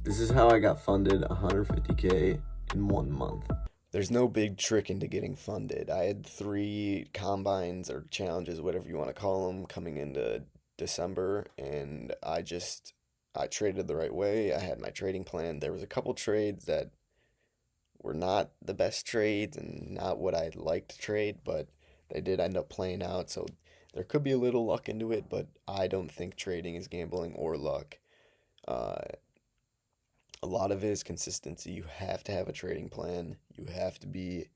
This is how I got funded 150K in 1 month. There's no big trick into getting funded. I had three combines or challenges, whatever you want to call them, coming into December, and I traded the right way. I had my trading plan. There was a couple trades that were not the best trades and not what I'd like to trade, but they did end up playing out. So there could be a little luck into it, but I don't think trading is gambling or luck. Uh, a lot of it is consistency. You have to have a trading plan. You have to be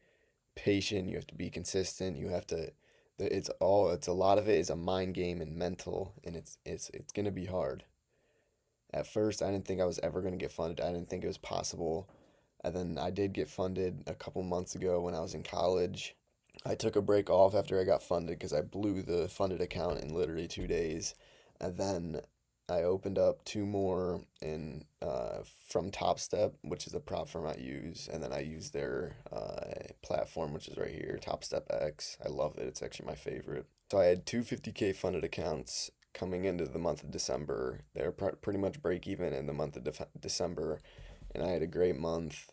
patient. You have to be consistent. You have to. It's a lot of it is a mind game and mental, and it's gonna be hard. At first, I didn't think I was ever gonna get funded. I didn't think it was possible. And then I did get funded a couple months ago when I was in college. I took a break off after I got funded because I blew the funded account in literally 2 days. And then I opened up two more in from Top Step, which is a prop firm I use, and then I use their platform, which is right here, Top Step X. I love it. It's actually my favorite. So I had two 50K funded accounts coming into the month of December. They're pretty much break even in the month of December, and I had a great month.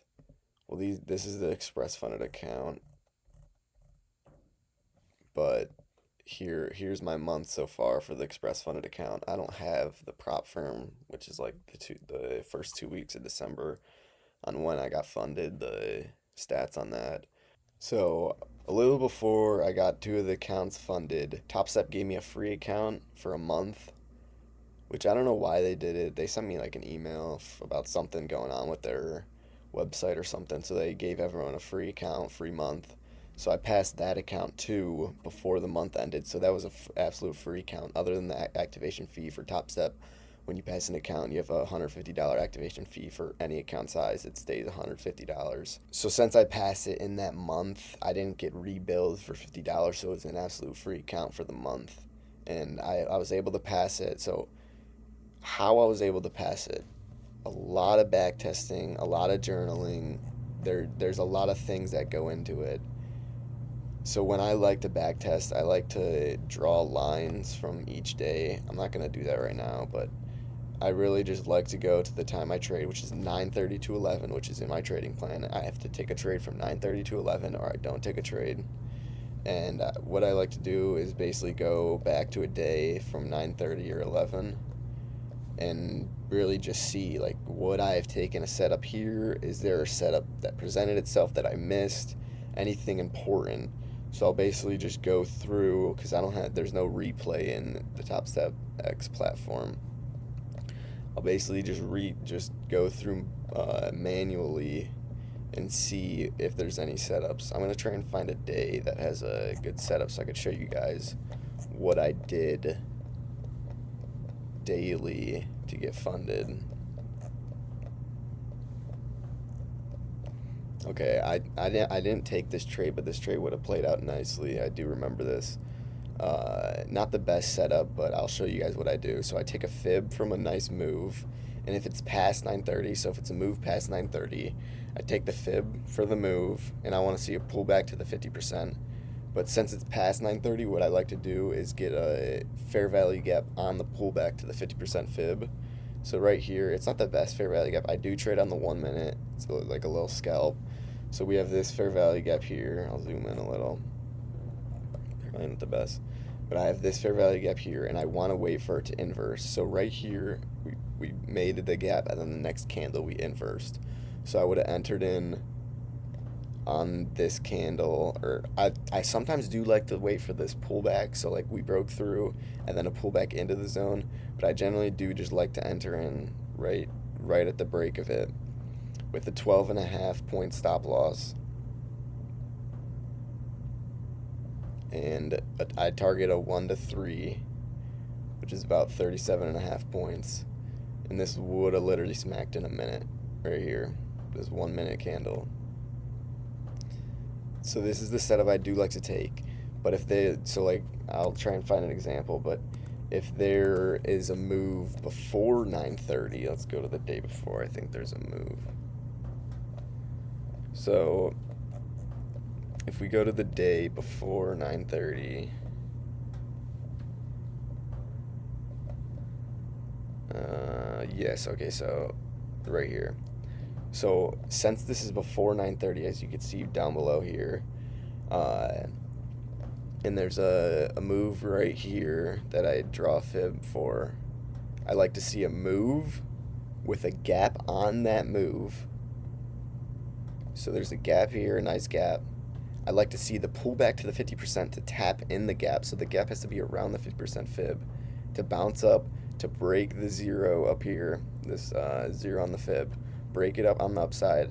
Well, this is the Express funded account, but here's my month so far for the Express funded account. I don't have the prop firm, which is like the first 2 weeks of December on when I got funded, the stats on that. So a little before I got two of the accounts funded, TopStep gave me a free account for a month, which I don't know why they did it. They sent me like an email about something going on with their website or something. So they gave everyone a free account, free month. So I passed that account too before the month ended. So that was an absolute free account. Other than the activation fee for Top Step, when you pass an account, you have a $150 activation fee for any account size. It stays $150. So since I passed it in that month, I didn't get rebilled for $50. So it was an absolute free account for the month. And I was able to pass it. So how I was able to pass it, a lot of back testing, a lot of journaling. There's a lot of things that go into it. So when I like to back test, I like to draw lines from each day. I'm not gonna do that right now, but I really just like to go to the time I trade, which is 9:30 to 11, which is in my trading plan. I have to take a trade from 9:30 to 11, or I don't take a trade. And what I like to do is basically go back to a day from 9:30 or 11 and really just see like would I have taken a setup here? Is there a setup that presented itself that I missed? Anything important? So I'll basically just go through because I don't have there's no replay in the Top Step X platform. I'll basically just go through manually and see if there's any setups. I'm gonna try and find a day that has a good setup so I could show you guys what I did daily to get funded. Okay, I didn't take this trade, but this trade would have played out nicely. I do remember this. Not the best setup, but I'll show you guys what I do. So I take a fib from a nice move, and if it's past 9:30, so if it's a move past 9:30, I take the fib for the move, and I want to see a pullback to the 50%. But since it's past 9:30, what I like to do is get a fair value gap on the pullback to the 50% fib. So right here, it's not the best fair value gap. I do trade on the 1 minute. It's like a little scalp. So we have this fair value gap here. I'll zoom in a little. Probably not the best. But I have this fair value gap here, and I want to wait for it to inverse. So right here, we made the gap, and then the next candle we inversed. So I would have entered in on this candle, or I sometimes do like to wait for this pullback, so like we broke through and then a pullback into the zone, but I generally do just like to enter in right at the break of it with a 12.5 point stop loss, and I target a 1 to 3, which is about 37.5 points, and this would have literally smacked in a minute right here, this 1 minute candle. So this is the setup I do like to take. But I'll try and find an example, but if there is a move before 9:30, let's go to the day before. I think there's a move. So if we go to the day before 9:30, yes, okay, so right here. So since this is before 9:30, as you can see down below here, uh, and there's a move right here that I draw a fib for. I like to see a move with a gap on that move. So there's a gap here, a nice gap. I like to see the pullback to the 50% to tap in the gap. So the gap has to be around the 50% fib to bounce up, to break the zero up here, this zero on the fib, break it up on the upside,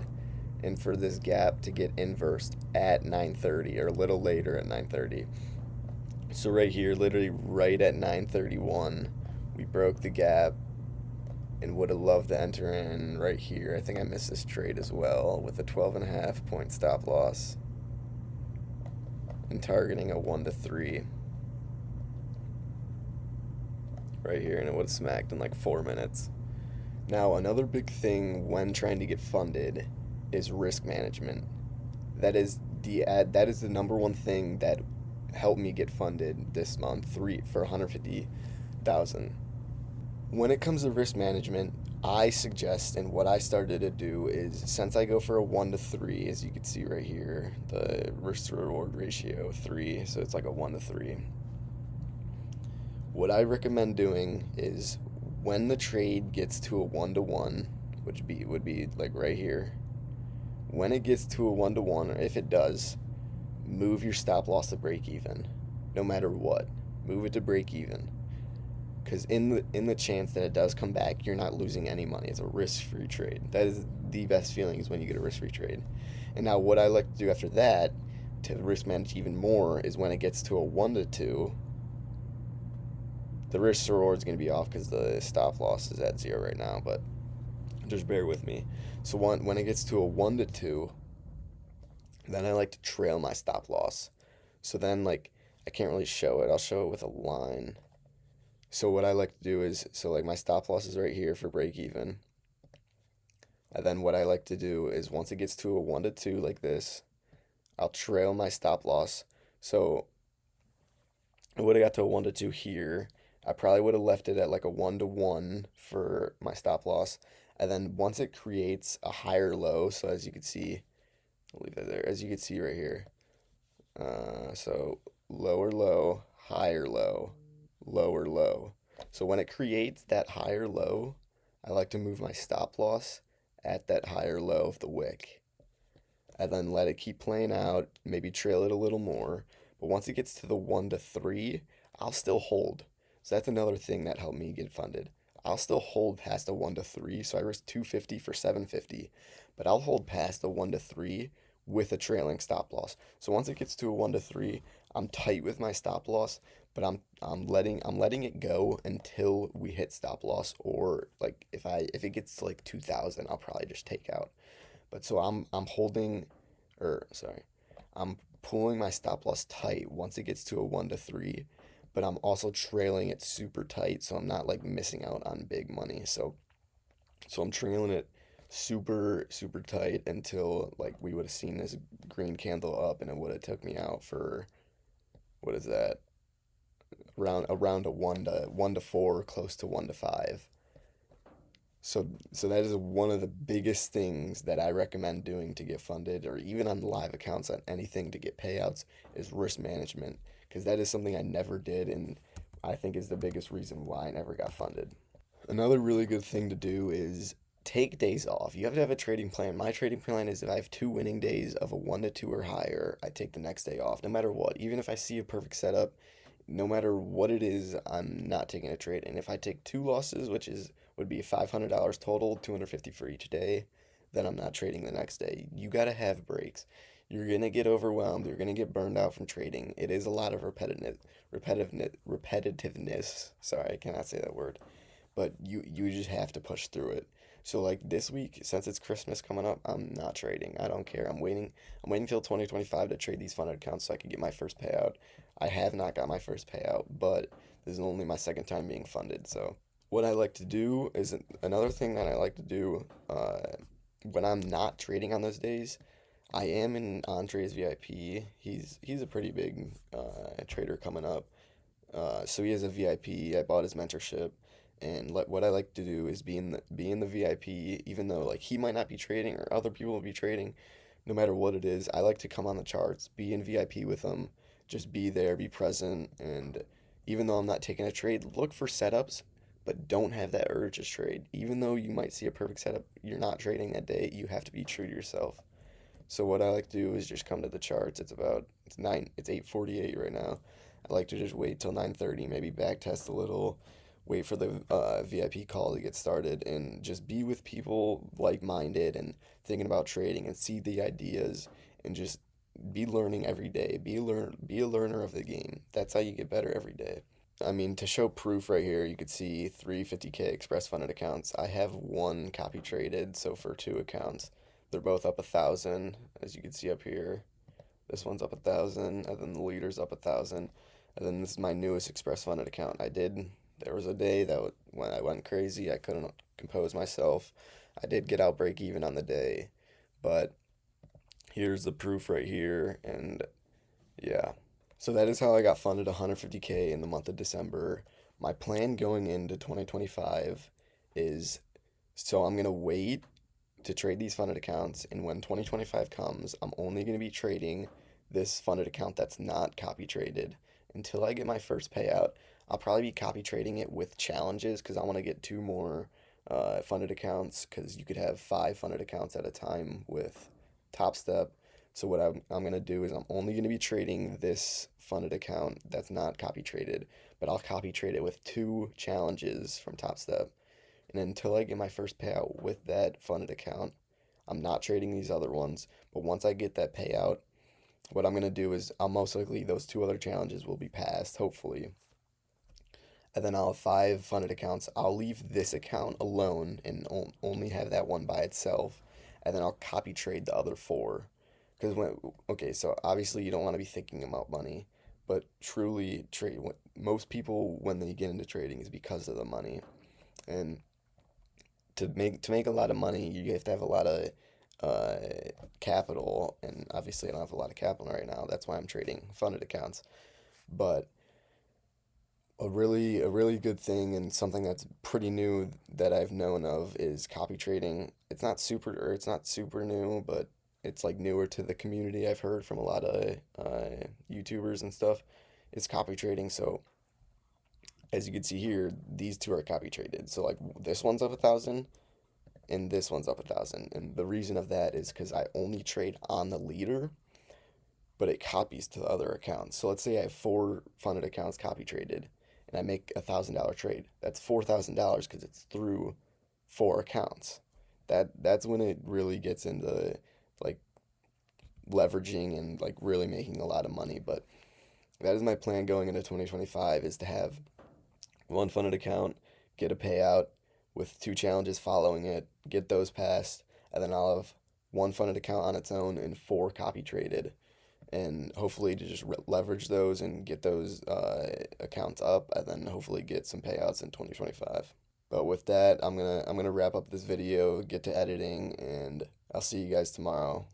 and for this gap to get inversed at 9:30 or a little later at 9:30. So right here, literally right at 9:31, we broke the gap and would have loved to enter in right here. I think I missed this trade as well with a 12.5 point stop loss and targeting a 1 to 3 right here, and it would have smacked in like 4 minutes. Now, another big thing when trying to get funded is risk management. That is the number one thing that helped me get funded this month, three for 150,000. When it comes to risk management, I suggest, and what I started to do is, since I go for a 1 to 3, as you can see right here, the risk to reward ratio 3, so it's like a 1 to 3. What I recommend doing is when the trade gets to a 1 to 1, which would be like right here, when it gets to a 1 to 1, or if it does, move your stop loss to break even, no matter what. Move it to break even. Because in the chance that it does come back, you're not losing any money. It's a risk-free trade. That is the best feeling, is when you get a risk-free trade. And now what I like to do after that to risk manage even more is when it gets to a 1 to 2, the risk to reward is going to be off because the stop loss is at 0 right now, but just bear with me. So when it gets to a 1 to 2, then I like to trail my stop loss. So then, like, I can't really show it. I'll show it with a line. So what I like to do is, so like my stop loss is right here for break even. And then what I like to do is, once it gets to a 1 to 2 like this, I'll trail my stop loss. So I would have got to a 1 to 2 here. I probably would have left it at like a 1 to 1 for my stop loss. And then once it creates a higher low, so as you can see, I'll leave that there, as you can see right here. So lower low, higher low, lower low. So when it creates that higher low, I like to move my stop loss at that higher low of the wick. And then let it keep playing out, maybe trail it a little more. But once it gets to the 1 to 3, I'll still hold. So that's another thing that helped me get funded. I'll still hold past the 1 to 3, so I risk 250 for 750. But I'll hold past the 1 to 3 with a trailing stop loss. So once it gets to a 1 to 3, I'm tight with my stop loss, but I'm letting it go until we hit stop loss, or like if it gets to like 2000, I'll probably just take out. But so I'm holding, or sorry, I'm pulling my stop loss tight once it gets to a 1 to 3, but I'm also trailing it super tight, so I'm not like missing out on big money. So I'm trailing it super super tight until like we would have seen this green candle up, and it would have took me out for, what is that, around a 1 to 4, close to 1 to 5. So that is one of the biggest things that I recommend doing to get funded, or even on live accounts, on anything to get payouts, is risk management, because that is something I never did, and I think is the biggest reason why I never got funded. Another really good thing to do is take days off. You have to have a trading plan. My trading plan is, if I have 2 winning days of a 1 to 2 or higher, I take the next day off, no matter what. Even if I see a perfect setup, no matter what it is, I'm not taking a trade. And if I take 2 losses, which is would be $500 total, 250 for each day, then I'm not trading the next day. You gotta have breaks. You're gonna get overwhelmed. You're gonna get burned out from trading. It is a lot of repetitiveness. Sorry, I cannot say that word. But you just have to push through it. So like this week, since it's Christmas coming up, I'm not trading. I don't care. I'm waiting till 2025 to trade these funded accounts so I can get my first payout. I have not got my first payout, but this is only my second time being funded. So what I like to do is, another thing that I like to do, when I'm not trading on those days. I am in Andre's VIP. He's a pretty big trader coming up. So he has a VIP. I bought his mentorship, And what I like to do is be in the VIP, even though like he might not be trading or other people will be trading, no matter what it is. I like to come on the charts, be in VIP with them, just be there, be present, and even though I'm not taking a trade, look for setups, but don't have that urge to trade. Even though you might see a perfect setup, you're not trading that day. You have to be true to yourself. So what I like to do is just come to the charts. It's 8:48 right now. I like to just wait till 9:30, maybe back test a little, wait for the VIP call to get started, and just be with people like-minded and thinking about trading and see the ideas and just be learning every day. Be a learner of the game. That's how you get better every day. I mean, to show proof right here, you could see three 50K express funded accounts. I have one copy traded, so for two accounts, they're both up 1,000, as you can see up here. This one's up 1,000, and then the leader's up 1,000, and then this is my newest express funded account. There was a day when I went crazy, I couldn't compose myself. I did get out break even on the day, but here's the proof right here, and yeah. So that is how I got funded 150K in the month of December. My plan going into 2025 is so I'm going to wait to trade these funded accounts, and when 2025 comes, I'm only going to be trading this funded account that's not copy traded until I get my first payout. I'll probably be copy trading it with challenges because I want to get two more funded accounts because you could have five funded accounts at a time with Top Step. So what I'm going to do is I'm only going to be trading this funded account that's not copy traded, but I'll copy trade it with two challenges from Top Step. And until I get my first payout with that funded account, I'm not trading these other ones. But once I get that payout, what I'm going to do is I'll most likely, those two other challenges will be passed, hopefully. And then I'll have five funded accounts. I'll leave this account alone and only have that one by itself. And then I'll copy trade the other four. Because okay, so obviously you don't want to be thinking about money, but truly, most people, when they get into trading, is because of the money. And to make a lot of money, you have to have a lot of uh, capital, and obviously I don't have a lot of capital right now. That's why I'm trading funded accounts. But a really good thing and something that's pretty new that I've known of is copy trading. It's not super new, but it's like newer to the community. I've heard from a lot of YouTubers and stuff. It's copy trading. So as you can see here, these two are copy traded. So like this one's up 1,000 and this one's up 1,000. And the reason of that is because I only trade on the leader, but it copies to the other accounts. So let's say I have four funded accounts copy traded, and I make $1,000 trade. That's $4,000 because it's through four accounts. That's when it really gets into like leveraging and like really making a lot of money. But that is my plan going into 2025 is to have one funded account, get a payout with two challenges following it, get those passed, and then I'll have one funded account on its own and four copy traded, and hopefully to just leverage those and get those accounts up, and then hopefully get some payouts in 2025. But with that, I'm gonna wrap up this video, get to editing, and I'll see you guys tomorrow.